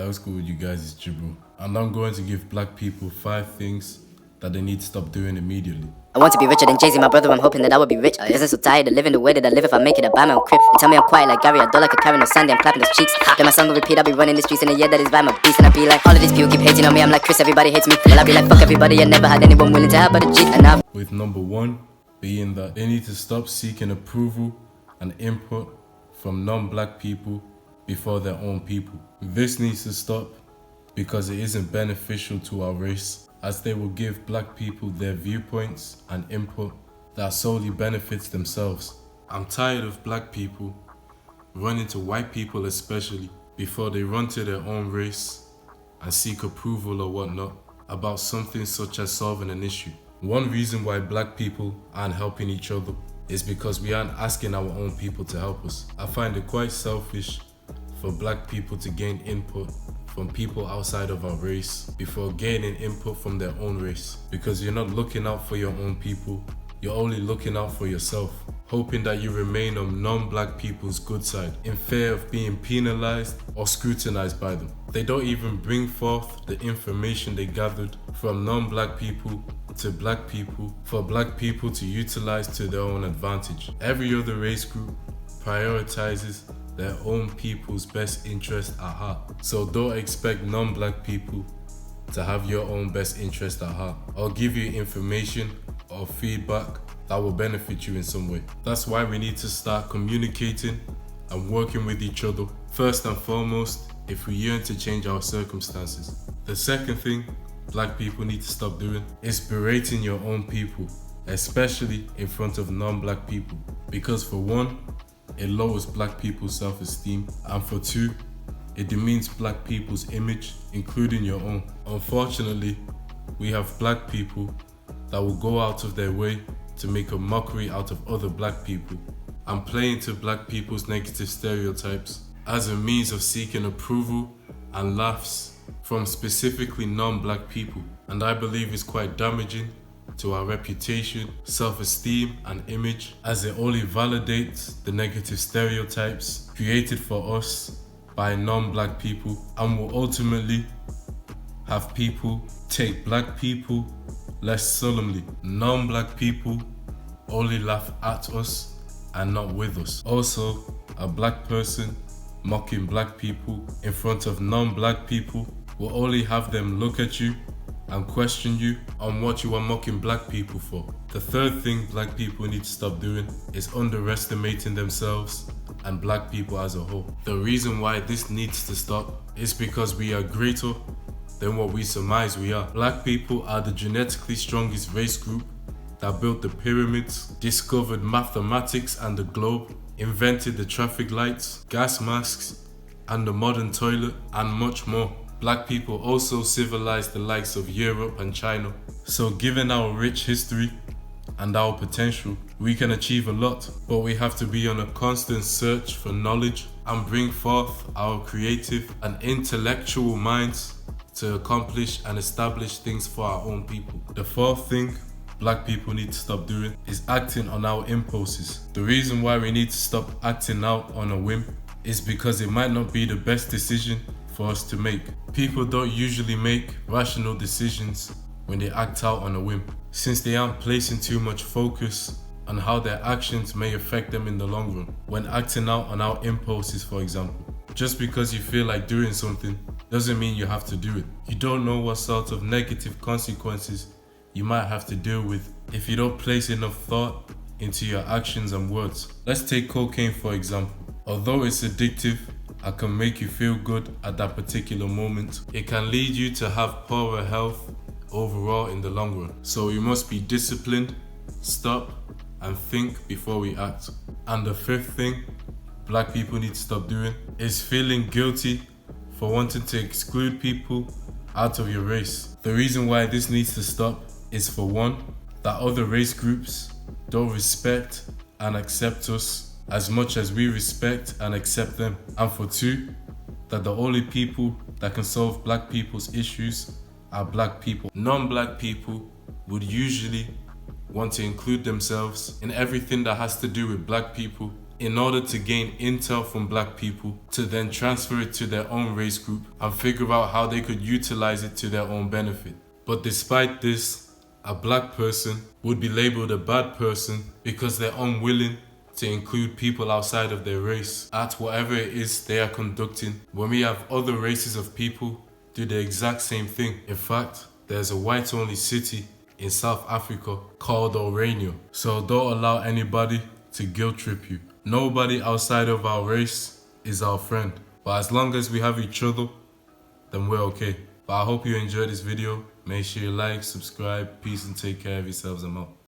what's cool with you guys? It's Jibril. And I'm going to give black people 5 things that they need to stop doing immediately. I want to be richer than Jay-Z, my brother, I'm hoping that I would be rich. I isn't so tired of living the way that I live. If I make it, I buy my own crib. They tell me I'm quiet like Gary, I do like a carrot on Sunday, I'm clapping his cheeks. Then my song will repeat, I'll be running the streets in a year that is by my beast. And I be like, all of these people keep hating on me, I'm like, Chris, everybody hates me. Well, I be like, fuck everybody, I never had anyone willing to help but a G. And now With number 1 being that they need to stop seeking approval and input from non-black people before their own people. This needs to stop because it isn't beneficial to our race, as they will give black people their viewpoints and input that solely benefits themselves. I'm tired of black people running to white people especially before they run to their own race and seek approval or whatnot about something such as solving an issue. One reason why black people aren't helping each other is because we aren't asking our own people to help us. I find it quite selfish for black people to gain input from people outside of our race before gaining input from their own race, because you're not looking out for your own people, you're only looking out for yourself, hoping that you remain on non-black people's good side in fear of being penalized or scrutinized by them. They don't even bring forth the information they gathered from non-black people to black people for black people to utilize to their own advantage. Every other race group prioritizes their own people's best interest at heart. So don't expect non-black people to have your own best interest at heart or give you information or feedback that will benefit you in some way. That's why we need to start communicating and working with each other first and foremost if we yearn to change our circumstances. The second thing black people need to stop doing is berating your own people, especially in front of non-black people, because for one, it lowers black people's self-esteem, and for 2, it demeans black people's image, including your own. Unfortunately, we have black people that will go out of their way to make a mockery out of other black people and play into black people's negative stereotypes as a means of seeking approval and laughs from specifically non-black people. And I believe it's quite damaging to our reputation, self-esteem and image, as it only validates the negative stereotypes created for us by non-black people and will ultimately have people take black people less solemnly. Non-black people only laugh at us and not with us. Also, a black person mocking black people in front of non-black people will only have them look at you and question you on what you are mocking black people for. The third thing black people need to stop doing is underestimating themselves and black people as a whole. The reason why this needs to stop is because we are greater than what we surmise we are. Black people are the genetically strongest race group that built the pyramids, discovered mathematics and the globe, invented the traffic lights, gas masks, and the modern toilet, and much more. Black people also civilized the likes of Europe and China. So given our rich history and our potential, we can achieve a lot, but we have to be on a constant search for knowledge and bring forth our creative and intellectual minds to accomplish and establish things for our own people. The fourth thing black people need to stop doing is acting on our impulses. The reason why we need to stop acting out on a whim is because it might not be the best decision for us to make. People don't usually make rational decisions when they act out on a whim, since they aren't placing too much focus on how their actions may affect them in the long run. When acting out on our impulses, for example, just because you feel like doing something doesn't mean you have to do it. You don't know what sort of negative consequences you might have to deal with if you don't place enough thought into your actions and words. Let's take cocaine for example. Although it's addictive and can make you feel good at that particular moment, it can lead you to have poorer health overall in the long run. So we must be disciplined, stop, and think before we act. And the fifth thing black people need to stop doing is feeling guilty for wanting to exclude people out of your race. The reason why this needs to stop is, for one, that other race groups don't respect and accept us as much as we respect and accept them. And for 2, that the only people that can solve black people's issues are black people. Non-black people would usually want to include themselves in everything that has to do with black people in order to gain intel from black people to then transfer it to their own race group and figure out how they could utilize it to their own benefit. But despite this, a black person would be labeled a bad person because they're unwilling to include people outside of their race at whatever it is they are conducting, when we have other races of people do the exact same thing. In fact, there's a white-only city in South Africa called Orania. So don't allow anybody to guilt trip you. Nobody outside of our race is our friend. But as long as we have each other, then we're okay. But I hope you enjoyed this video. Make sure you like, subscribe, peace, and take care of yourselves. I'm out.